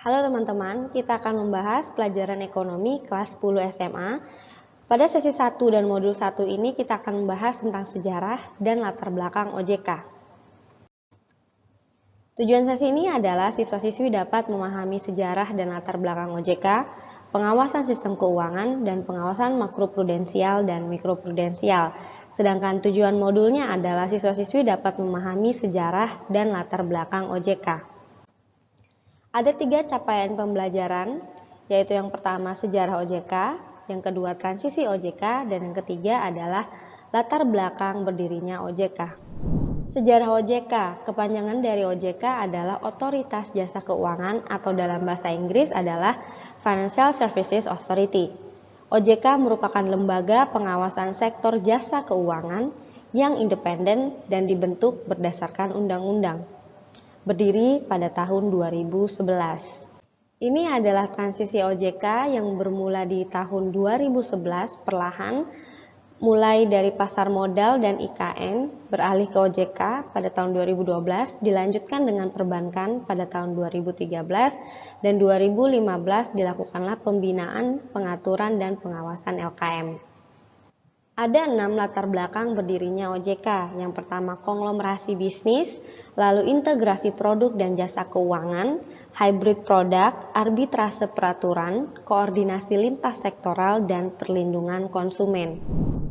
Halo teman-teman, kita akan membahas pelajaran ekonomi kelas 10 SMA. Pada sesi 1 dan modul 1 ini kita akan membahas tentang sejarah dan latar belakang OJK. Tujuan sesi ini adalah siswa-siswi dapat memahami sejarah dan latar belakang OJK, pengawasan sistem keuangan, dan pengawasan makroprudensial dan mikroprudensial. Sedangkan tujuan modulnya adalah siswa-siswi dapat memahami sejarah dan latar belakang OJK. Ada 3 capaian pembelajaran, yaitu yang pertama sejarah OJK, yang kedua transisi OJK, dan yang ketiga adalah latar belakang berdirinya OJK. Sejarah OJK, kepanjangan dari OJK adalah Otoritas Jasa Keuangan atau dalam bahasa Inggris adalah Financial Services Authority. OJK merupakan lembaga pengawasan sektor jasa keuangan yang independen dan dibentuk berdasarkan undang-undang. Berdiri pada tahun 2011. Ini adalah transisi OJK yang bermula di tahun 2011 perlahan, mulai dari pasar modal dan IKN beralih ke OJK pada tahun 2012, dilanjutkan dengan perbankan pada tahun 2013, dan 2015 dilakukanlah pembinaan, pengaturan, dan pengawasan LKM. Ada 6 latar belakang berdirinya OJK. Yang pertama konglomerasi bisnis, lalu integrasi produk dan jasa keuangan, hybrid produk, arbitrase peraturan, koordinasi lintas sektoral, dan perlindungan konsumen.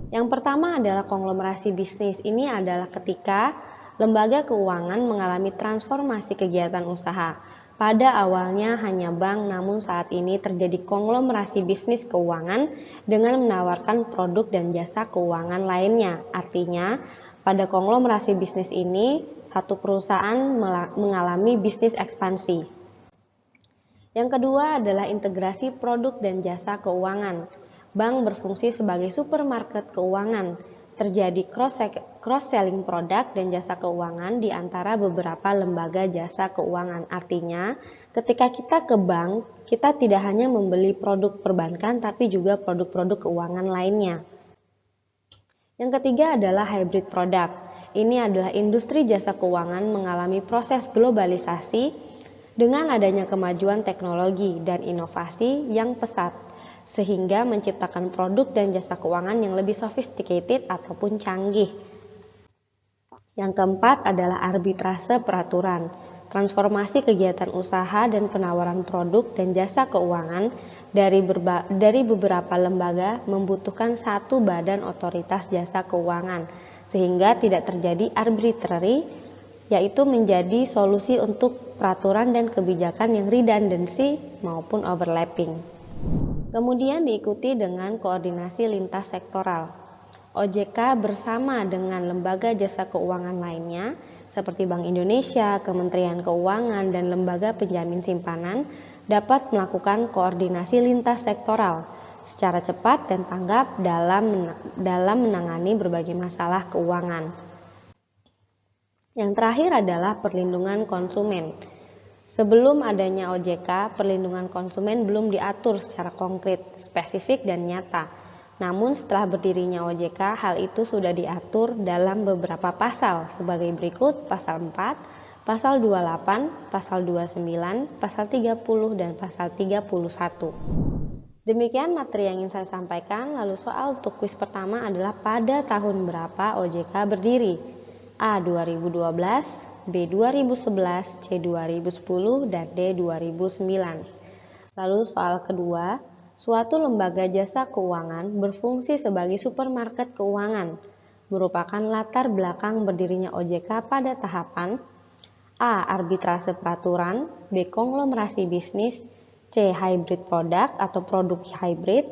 Yang pertama adalah konglomerasi bisnis. Ini adalah ketika lembaga keuangan mengalami transformasi kegiatan usaha. Pada awalnya hanya bank, namun saat ini terjadi konglomerasi bisnis keuangan dengan menawarkan produk dan jasa keuangan lainnya. Artinya, pada konglomerasi bisnis ini, satu perusahaan mengalami bisnis ekspansi. Yang kedua adalah integrasi produk dan jasa keuangan. Bank berfungsi sebagai supermarket keuangan. Terjadi cross-selling produk dan jasa keuangan di antara beberapa lembaga jasa keuangan. Artinya, ketika kita ke bank, kita tidak hanya membeli produk perbankan, tapi juga produk-produk keuangan lainnya. Yang ketiga adalah hybrid produk. Ini adalah industri jasa keuangan mengalami proses globalisasi dengan adanya kemajuan teknologi dan inovasi yang pesat, sehingga menciptakan produk dan jasa keuangan yang lebih sophisticated ataupun canggih. Yang keempat adalah arbitrase peraturan. Transformasi kegiatan usaha dan penawaran produk dan jasa keuangan dari beberapa lembaga membutuhkan satu badan otoritas jasa keuangan, sehingga tidak terjadi arbitrary, yaitu menjadi solusi untuk peraturan dan kebijakan yang redundancy maupun overlapping. Kemudian diikuti dengan koordinasi lintas sektoral. OJK bersama dengan lembaga jasa keuangan lainnya seperti Bank Indonesia, Kementerian Keuangan, dan lembaga penjamin simpanan dapat melakukan koordinasi lintas sektoral secara cepat dan tanggap dalam menangani berbagai masalah keuangan. Yang terakhir adalah perlindungan konsumen. Sebelum adanya OJK, perlindungan konsumen belum diatur secara konkret, spesifik, dan nyata. Namun setelah berdirinya OJK, hal itu sudah diatur dalam beberapa pasal sebagai berikut: pasal 4, pasal 28, pasal 29, pasal 30, dan pasal 31. Demikian materi yang ingin saya sampaikan. Lalu soal untuk kuis pertama adalah pada tahun berapa OJK berdiri? A. 2012, B. 2011, C. 2010, dan D. 2009. Lalu soal kedua, suatu lembaga jasa keuangan berfungsi sebagai supermarket keuangan, merupakan latar belakang berdirinya OJK pada tahapan A. Arbitrase peraturan, B. Konglomerasi bisnis, C. Hybrid produk atau produk hybrid,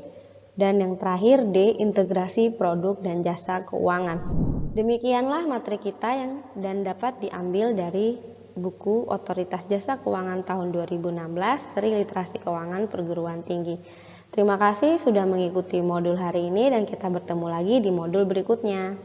dan yang terakhir D. Integrasi produk dan jasa keuangan. Demikianlah materi kita dan dapat diambil dari buku Otoritas Jasa Keuangan tahun 2016, Seri Literasi Keuangan Perguruan Tinggi. Terima kasih sudah mengikuti modul hari ini dan kita bertemu lagi di modul berikutnya.